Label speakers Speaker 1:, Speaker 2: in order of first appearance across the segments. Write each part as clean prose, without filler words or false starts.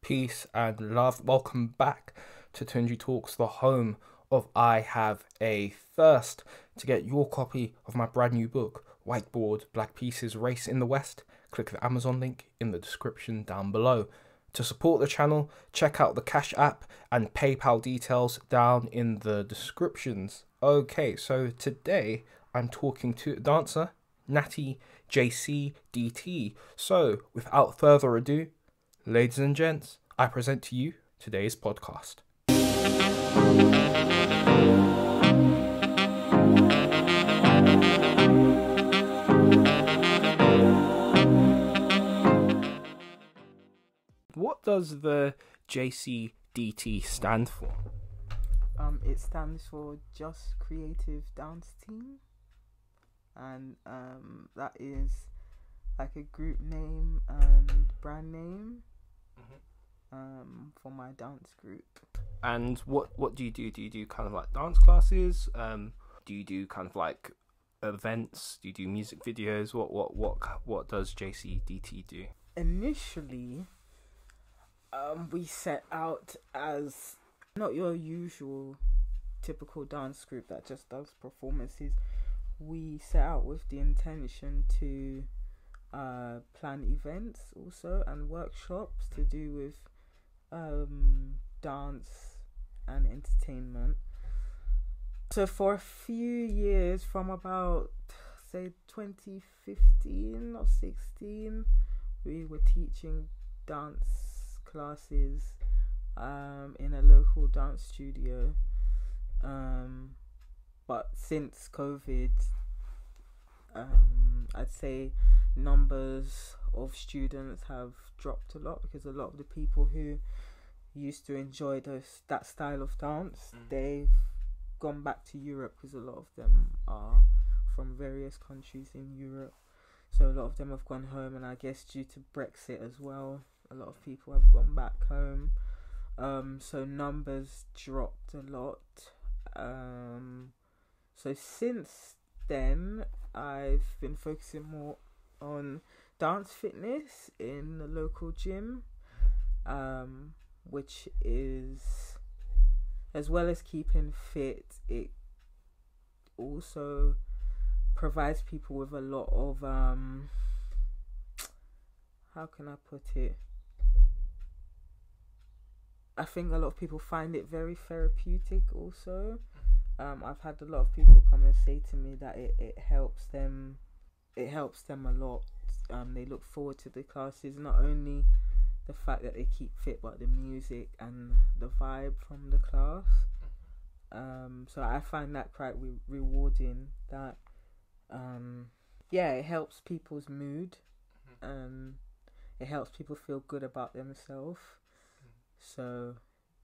Speaker 1: peace and love. Welcome back to Tunji Talks, the home of I Have a Thirst. To get your copy of my brand new book, Whiteboard Black Pieces Race in the West, click the Amazon link in the description down below. To support the channel, check out the Cash App and PayPal details down in the descriptions. Okay, so today I'm talking to a dancer, Natty JCDT. So, without further ado, ladies and gents, I present to you today's podcast. What does the JCDT stand for?
Speaker 2: It stands for Just Creative Dance Team, and that is like a group name and brand name for my dance group.
Speaker 1: And what do you do? Do you do kind of like dance classes? Do you do kind of like events? Do you do music videos? What does JCDT do?
Speaker 2: Initially, we set out as not your usual typical dance group that just does performances. We set out with the intention to plan events also and workshops to do with dance and entertainment. So for a few years, from about say 2015 or 16, we were teaching dance classes in a local dance studio. But since COVID, I'd say numbers of students have dropped a lot, because a lot of the people who used to enjoy that style of dance, they've gone back to Europe, because a lot of them are from various countries in Europe. So a lot of them have gone home, and I guess due to Brexit as well, a lot of people have gone back home. So numbers dropped a lot. So since then, I've been focusing more on dance fitness in the local gym, which is, as well as keeping fit, it also provides people with a lot of how can I put it? I think a lot of people find it very therapeutic also. I've had a lot of people come and say to me that it helps them a lot. They look forward to the classes, not only the fact that they keep fit, but the music and the vibe from the class. So I find that quite rewarding, that it helps people's mood, and it helps people feel good about themselves. So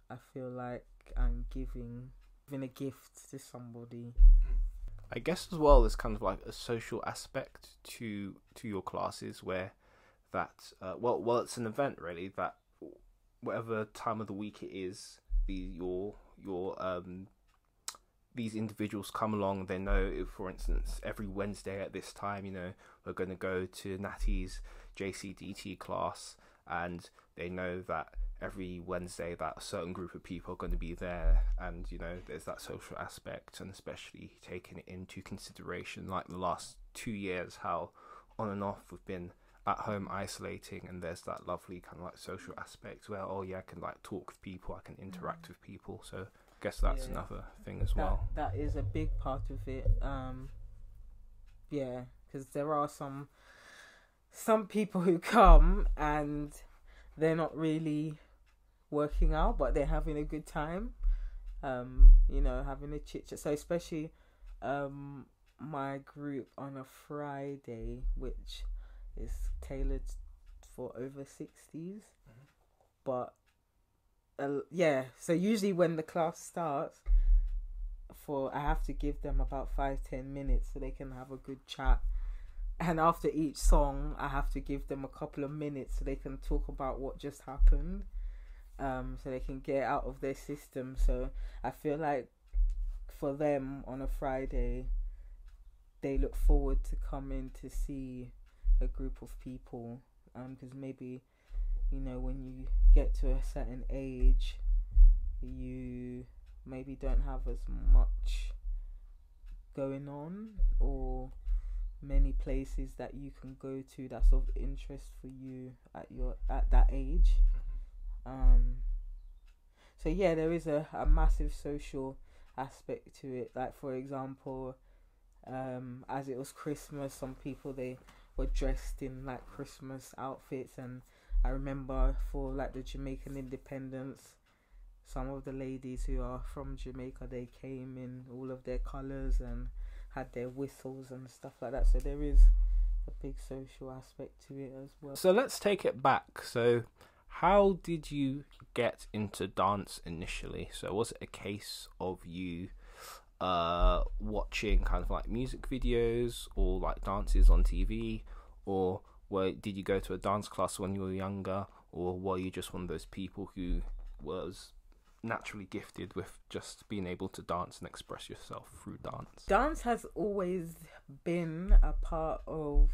Speaker 2: I feel like I'm giving a gift to somebody.
Speaker 1: I guess as well, there's kind of like a social aspect to your classes, where that well it's an event really, that whatever time of the week it is, these individuals come along. They know, if, for instance, every Wednesday at this time, we're going to go to Natty's JCDT class, and they know that every Wednesday that a certain group of people are going to be there, and there's that social aspect. And especially taking it into consideration, like the last 2 years, how on and off we've been at home isolating, and there's that lovely kind of like social aspect where I can like talk with people, I can interact with people. So I guess that's another thing as well.
Speaker 2: That is a big part of it. Because there are some people who come and they're not really working out, but they're having a good time, having a chit chat. So especially my group on a Friday, which is tailored for over 60s, but so usually when the class starts, I have to give them about 5-10 minutes so they can have a good chat. And after each song, I have to give them a couple of minutes so they can talk about what just happened, so they can get it out of their system. So I feel like for them on a Friday, they look forward to coming to see a group of people, because maybe you know, when you get to a certain age, you maybe don't have as much going on, or many places that you can go to that's of interest for you at that age. So yeah, there is a massive social aspect to it. Like, for example, as it was Christmas, some people, they were dressed in like Christmas outfits, and I remember for like the Jamaican independence, some of the ladies who are from Jamaica, they came in all of their colours and had their whistles and stuff like that. So there is a big social aspect to it as well.
Speaker 1: So let's take it back. So how did you get into dance initially? So was it a case of you watching kind of like music videos or like dances on TV, or did you go to a dance class when you were younger, or were you just one of those people who was naturally gifted with just being able to dance and express yourself through dance?
Speaker 2: Dance has always been a part of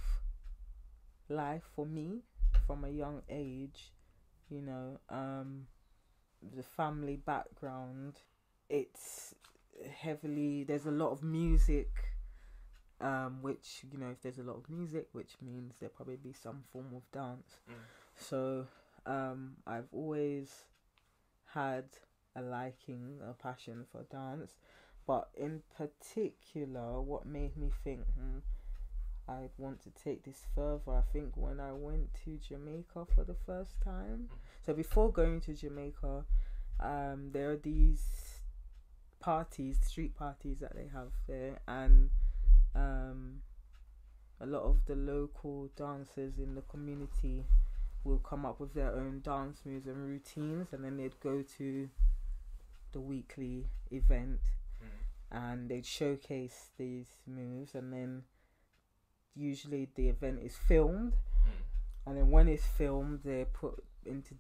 Speaker 2: life for me from a young age. You know, the family background, it's heavily, there's a lot of music, which, you know, if there's a lot of music, which means there'll probably be some form of dance. So I've always had a liking, a passion for dance, but in particular, what made me think I'd want to take this further, I think when I went to Jamaica for the first time. So before going to Jamaica, there are these parties, street parties that they have there, and a lot of the local dancers in the community will come up with their own dance moves and routines, and then they'd go to the weekly event and they'd showcase these moves, and then usually the event is filmed, and then when it's filmed, they're put into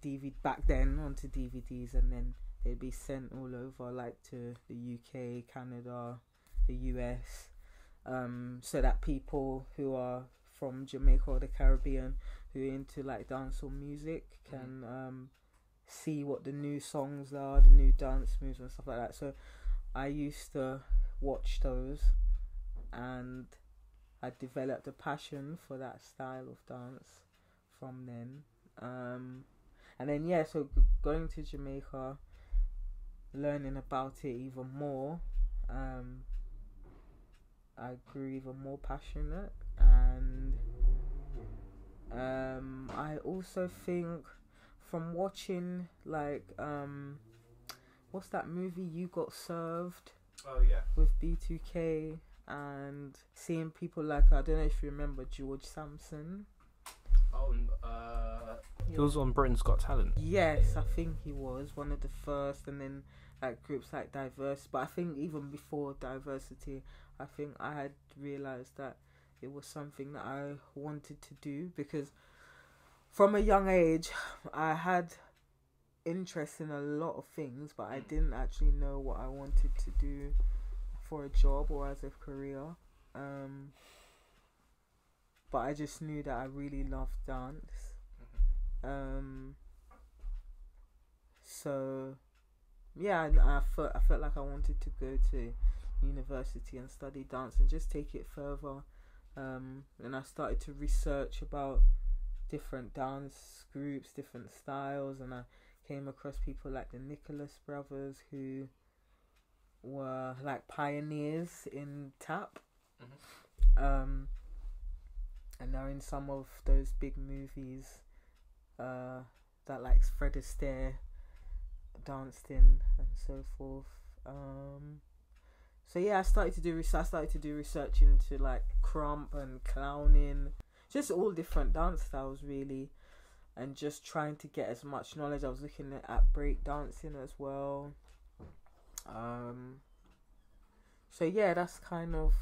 Speaker 2: back then onto DVDs, and then they'd be sent all over, like to the UK, Canada, the US, so that people who are from Jamaica or the Caribbean who are into like dancehall music can see what the new songs are, the new dance moves and stuff like that. So I used to watch those, and I developed a passion for that style of dance from then. And then yeah, so going to Jamaica, learning about it even more, I grew even more passionate, and I also think from watching like what's that movie, You Got Served?
Speaker 1: Oh yeah.
Speaker 2: With B2K, and seeing people like, I don't know if you remember George Sampson.
Speaker 1: Oh, he was on Britain's Got Talent.
Speaker 2: Yes, I think he was one of the first, and then like groups like Diverse. But I think even before Diversity, I think I had realised that it was something that I wanted to do, because from a young age I had interest in a lot of things, but I didn't actually know what I wanted to do for a job or as a career. But I just knew that I really loved dance. So yeah, I felt like I wanted to go to university and study dance and just take it further. And I started to research about different dance groups, different styles, and I came across people like the Nicholas brothers, who were like pioneers in tap. And they're in some of those big movies that like Fred Astaire danced in and so forth. So yeah, I started to do research into like crump and clowning, just all different dance styles really, and just trying to get as much knowledge. I was looking at break dancing as well. So yeah, that's kind of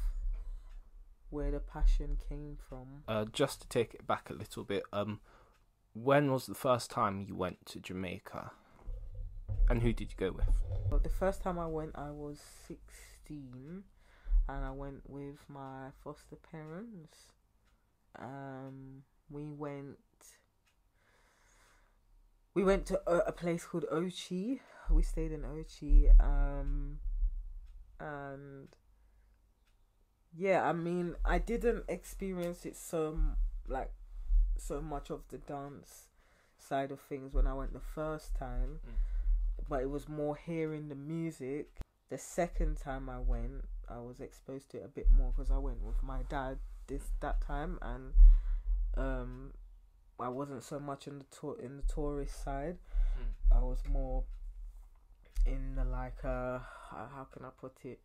Speaker 2: where the passion came from.
Speaker 1: Just to take it back a little bit, when was the first time you went to Jamaica, and who did you go with?
Speaker 2: Well, the first time I went, I was 16, and I went with my foster parents. We went we went to a place called Ochi. We stayed in Ochi, and yeah, I mean, I didn't experience it so much of the dance side of things when I went the first time, but it was more hearing the music. The second time I went, I was exposed to it a bit more because I went with my dad that time, and I wasn't so much in the tourist side. I was more in the how can I put it?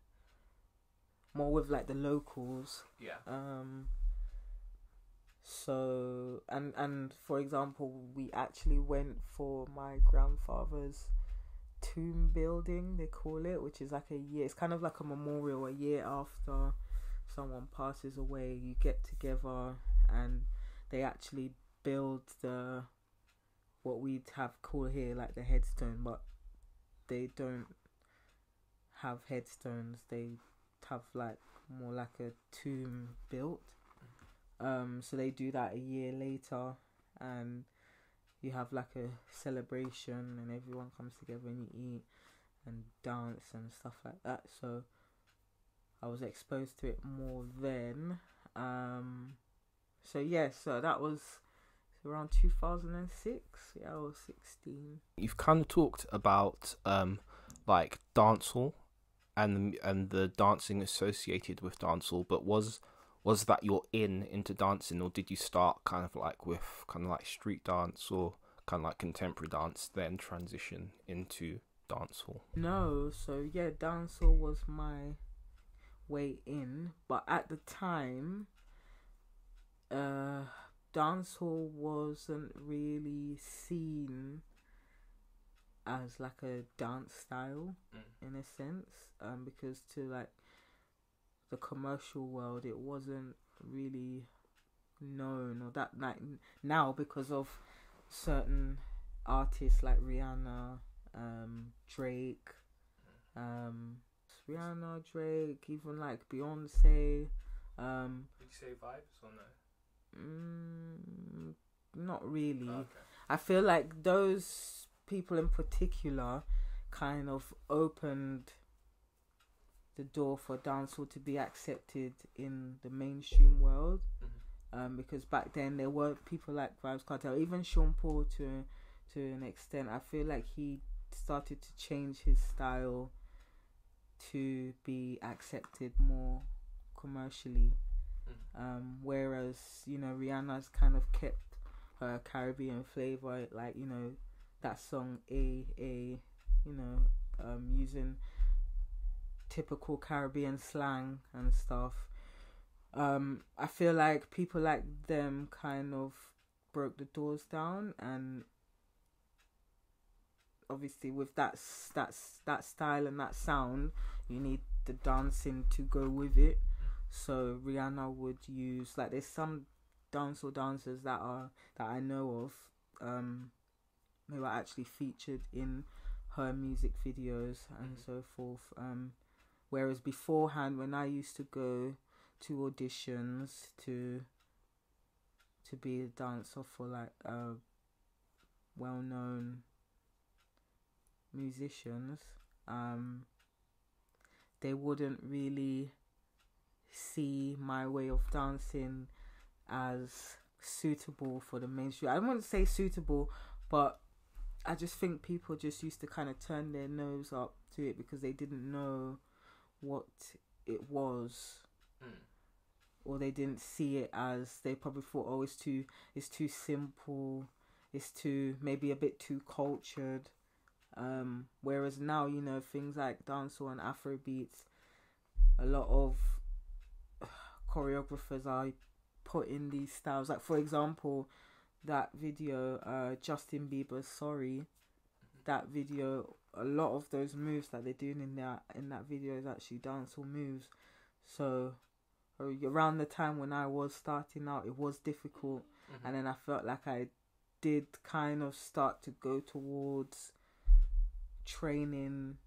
Speaker 2: More with like the locals.
Speaker 1: Yeah.
Speaker 2: So and for example, we actually went for my grandfather's tomb building, they call it, which is like a year. It's kind of like a memorial. A year after someone passes away, you get together and they actually build what we'd have called here like the headstone, but they don't have headstones. They have like more like a tomb built. So they do that a year later, and you have like a celebration, and everyone comes together and you eat and dance and stuff like that. So I was exposed to it more then. So yeah, so that was around 2006. Yeah, I was 16.
Speaker 1: You've kind of talked about like dancehall and the dancing associated with dancehall, but was that your into dancing, or did you start kind of like with kind of like street dance or kind of like contemporary dance, then transition into dancehall?
Speaker 2: No, so yeah, dancehall was my way in, but at the time, dancehall wasn't really seen as like a dance style in a sense, because to like the commercial world, it wasn't really known, or that like now because of certain artists like Rihanna, Drake, even like Beyonce.
Speaker 1: Would you say vibes or no?
Speaker 2: Not really.
Speaker 1: Okay.
Speaker 2: I feel like those people in particular kind of opened the door for dancehall to be accepted in the mainstream world, because back then there were people like Vybz Kartel, even Sean Paul to an extent. I feel like he started to change his style to be accepted more commercially, whereas Rihanna's kind of kept her Caribbean flavor, like that song using typical Caribbean slang and stuff. I feel like people like them kind of broke the doors down, and obviously with that style and that sound, you need the dancing to go with it. So Rihanna would use, like, there's some dancehall dancers that I know of, who are actually featured in her music videos and so forth. Whereas beforehand, when I used to go to auditions to be a dancer for like well-known musicians, they wouldn't really see my way of dancing as suitable for the mainstream. I wouldn't say suitable, but I just think people just used to kind of turn their nose up to it because they didn't know what it was, or they didn't see it as, they probably thought, oh, it's too simple, it's too, maybe a bit too cultured. Whereas now, things like dancehall and Afrobeats, a lot of choreographers are putting these styles, like for example that video, Justin Bieber's Sorry, that video, a lot of those moves that they're doing in that video is actually dancehall moves. So around the time when I was starting out, it was difficult, and then I felt like I did kind of start to go towards training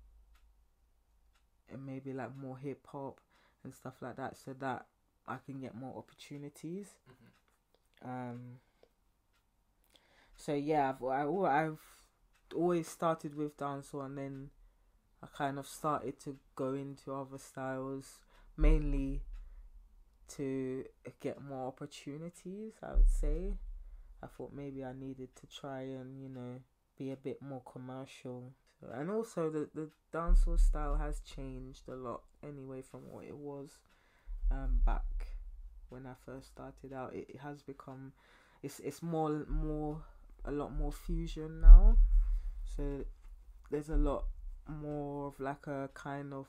Speaker 2: and maybe like more hip hop and stuff like that, so that I can get more opportunities. So yeah, I've always started with dancehall, and then I kind of started to go into other styles, mainly to get more opportunities, I would say. I thought maybe I needed to try and, be a bit more commercial. And also the dancehall style has changed a lot anyway from what it was back when I first started out. It has become, it's more a lot more fusion now. So there's a lot more of like a kind of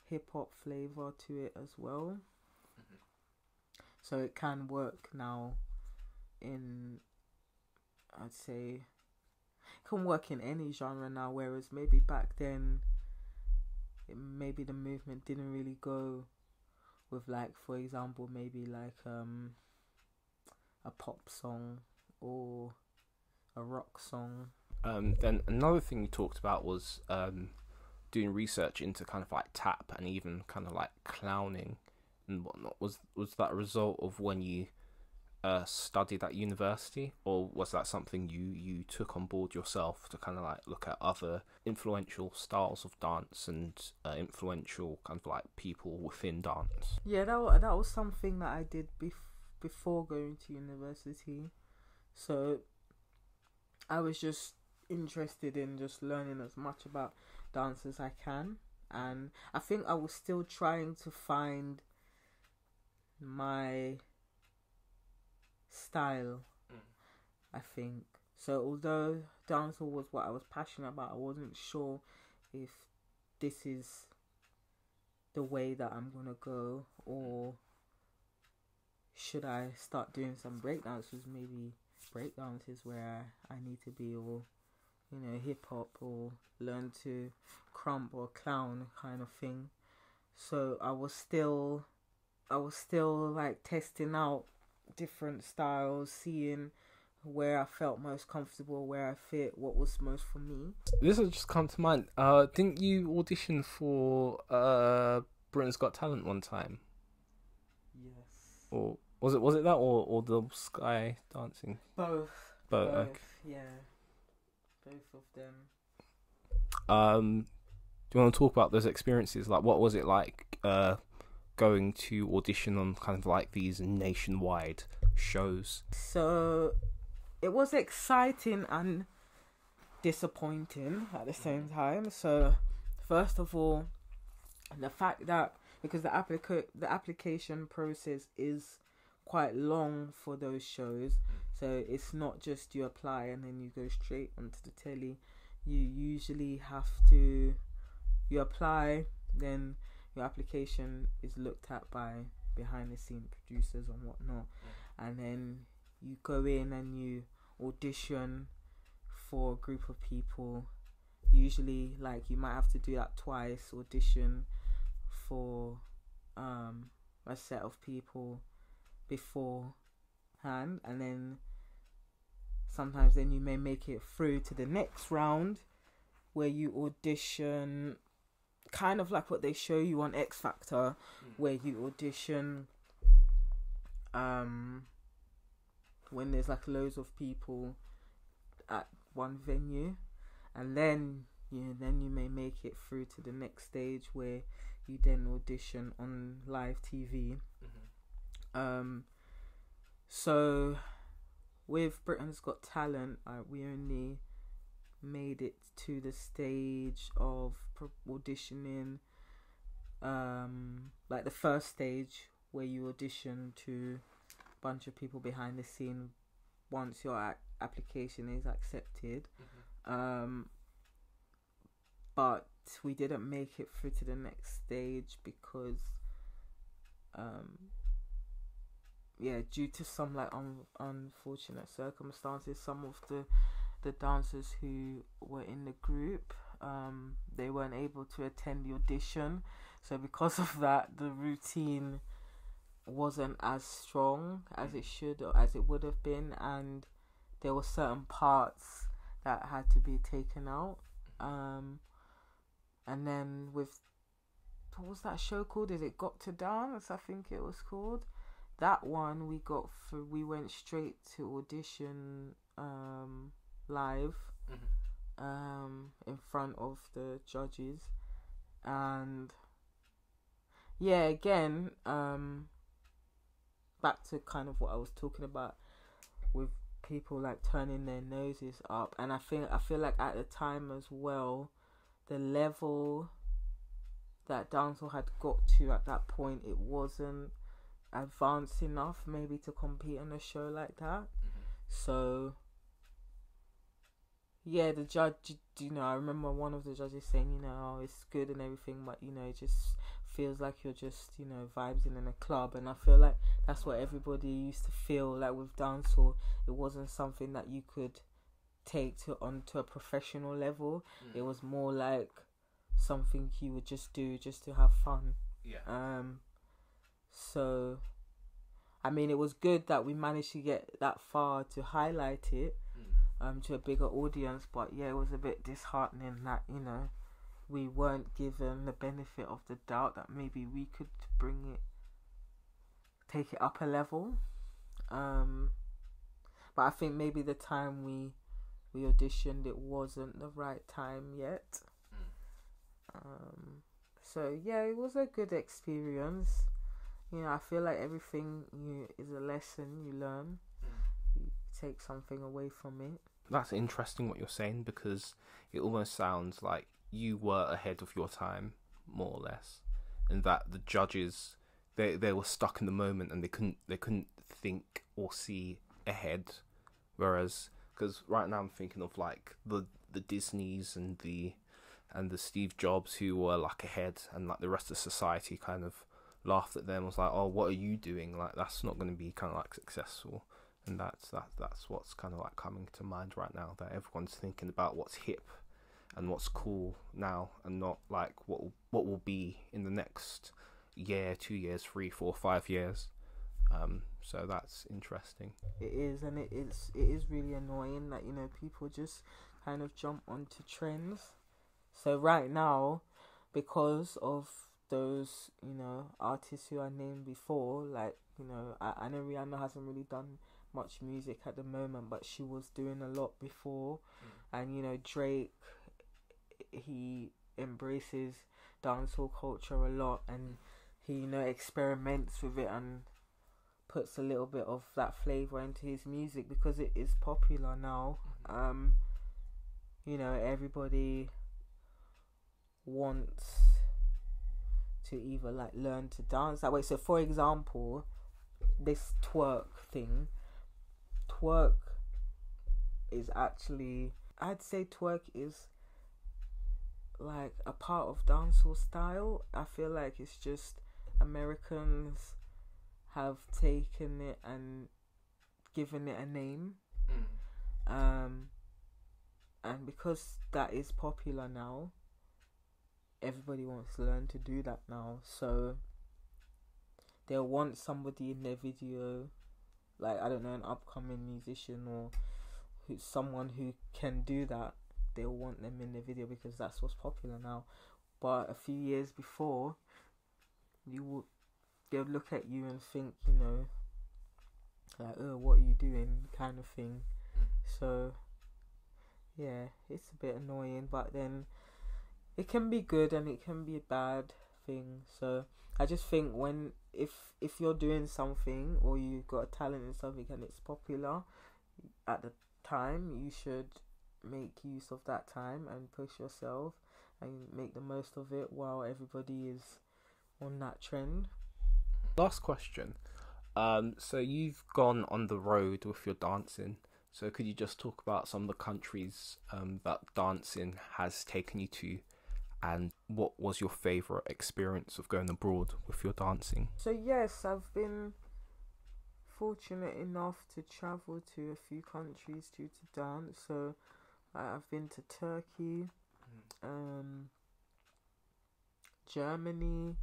Speaker 2: hip hop flavor to it as well. So it can work now in, I'd say, it can work in any genre now, whereas maybe back then, maybe the movement didn't really go with, like, for example, maybe like a pop song or a rock song.
Speaker 1: Then another thing you talked about was doing research into kind of like tap and even kind of like clowning and whatnot. Was that a result of when you studied at university, or was that something you took on board yourself to kind of like look at other influential styles of dance and influential kind of like people within dance?
Speaker 2: Yeah, that was something that I did before going to university. So I was just interested in just learning as much about dance as I can, and I think I was still trying to find my style. I think so. Although dancehall was what I was passionate about, I wasn't sure if this is the way that I'm gonna go, or should I start doing some breakdances? Maybe breakdances where I need to be, or hip hop, or learn to crump or clown kind of thing. So I was still like testing out different styles, seeing where I felt most comfortable, where I fit, what was most for me.
Speaker 1: This has just come to mind. Didn't you audition for Britain's Got Talent one time?
Speaker 2: Yes.
Speaker 1: Or was it that or the Sky Dancing?
Speaker 2: Both.
Speaker 1: Okay.
Speaker 2: Yeah. Both of them.
Speaker 1: Do you want to talk about those experiences? Like, what was it like going to audition on kind of like these nationwide shows?
Speaker 2: So it was exciting and disappointing at the same time. So first of all, the fact that, because the application process is quite long for those shows, so it's not just you apply and then you go straight onto the telly. You usually have to, you apply, then your application is looked at by behind the scene producers and whatnot, and then you go in and you audition for a group of people. Usually, like, you might have to do that twice, audition for a set of people beforehand, and then sometimes then you may make it through to the next round where you audition, kind of like what they show you on X Factor, where you audition when there's like loads of people at one venue, and then you may make it through to the next stage where you then audition on live TV. So with Britain's Got Talent, we only made it to the stage of auditioning, like the first stage where you audition to a bunch of people behind the scene once your application is accepted. But we didn't make it through to the next stage because due to some like unfortunate circumstances, some of the dancers who were in the group, they weren't able to attend the audition. So because of that, the routine wasn't as strong as it should, or as it would have been, and there were certain parts that had to be taken out. And then with, what was that show called? Is it Got to Dance? I think it was called. that one we went straight to audition live in front of the judges, and yeah, again, back to kind of what I was talking about with people like turning their noses up, and I feel like at the time as well, the level that dancehall had got to at that point, it wasn't advanced enough maybe to compete on a show like that. So yeah, the judge, I remember one of the judges saying, oh, it's good and everything, but it just feels like you're just vibing in a club. And I feel like that's what everybody used to feel like with dancehall. It wasn't something that you could take onto a professional level. It was more like something you would just do just to have fun. So I mean, it was good that we managed to get that far to highlight it to a bigger audience, but yeah, it was a bit disheartening that we weren't given the benefit of the doubt that maybe we could take it up a level. But I think maybe the time we auditioned, it wasn't the right time yet. So yeah, it was a good experience. I feel like everything is a lesson you learn. You take something away from it.
Speaker 1: That's interesting what you're saying, because it almost sounds like you were ahead of your time, more or less, and that the judges they were stuck in the moment and they couldn't think or see ahead. Whereas, because right now I'm thinking of like the Disneys and the Steve Jobs, who were like ahead, and like the rest of society kind of laughed at them, was like, oh, what are you doing? Like, that's not going to be kind of like successful. And that's what's kind of like coming to mind right now, that everyone's thinking about what's hip and what's cool now, and not like what will be in the next year, 2 years, 3, 4, 5 years. So that's interesting.
Speaker 2: It is, and it is really annoying that people just kind of jump onto trends. So right now, because of those artists who I named before, like I know Rihanna hasn't really done much music at the moment, but she was doing a lot before. And Drake, he embraces dancehall culture a lot, and he experiments with it and puts a little bit of that flavor into his music because it is popular now. Everybody wants to either like learn to dance that way. So for example, this twerk is actually, I'd say twerk is like a part of dancehall style. I feel like it's just Americans have taken it and given it a name. And because that is popular now, everybody wants to learn to do that now. So they'll want somebody in their video, like, I don't know, an upcoming musician or someone who can do that. They'll want them in the video because that's what's popular now. But a few years before, they'll look at you and think, like, oh, what are you doing, kind of thing. So yeah, it's a bit annoying, but then it can be good and it can be a bad thing. So I just think if you're doing something or you've got a talent in something and it's popular at the time, you should make use of that time and push yourself and make the most of it while everybody is on that trend.
Speaker 1: Last question. So you've gone on the road with your dancing. So could you just talk about some of the countries that dancing has taken you to, and what was your favourite experience of going abroad with your dancing?
Speaker 2: So yes, I've been fortunate enough to travel to a few countries to dance. So I've been to Turkey, Germany,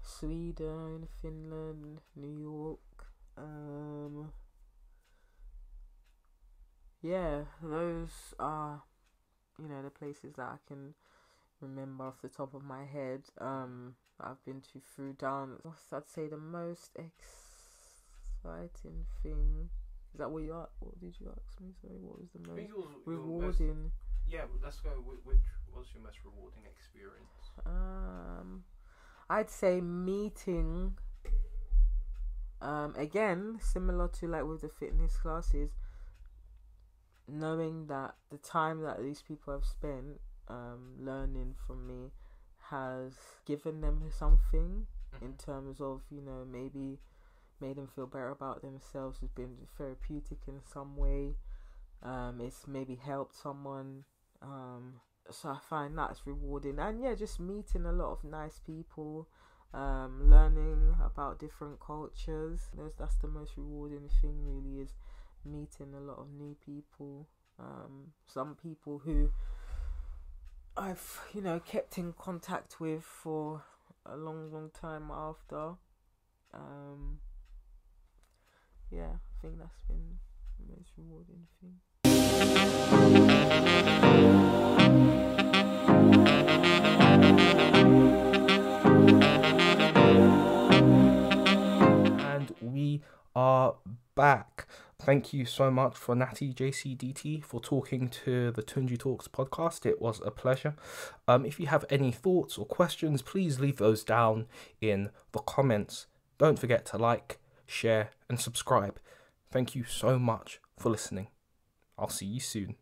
Speaker 2: Sweden, Finland, New York. Yeah, those are, the places that I can remember off the top of my head. I've been through dance. I'd say the most exciting thing. Is that what you asked? What did you ask me? Sorry, what was the most rewarding?
Speaker 1: Let's go. Which was your most rewarding experience?
Speaker 2: I'd say meeting. Again, similar to like with the fitness classes, knowing that the time that these people have spent learning from me has given them something in terms of, you know, maybe made them feel better about themselves, has been therapeutic in some way. It's maybe helped someone. So I find that's rewarding. And yeah, just meeting a lot of nice people, learning about different cultures. That's the most rewarding thing, really, is meeting a lot of new people. Some people who I've, you know, kept in contact with for a long time after. Yeah, I think that's been the most rewarding thing.
Speaker 1: And we are back. Thank you so much for Natty JCDT for talking to the Tunji Talks podcast. It was a pleasure. If you have any thoughts or questions, please leave those down in the comments. Don't forget to like, share, and subscribe. Thank you so much for listening. I'll see you soon.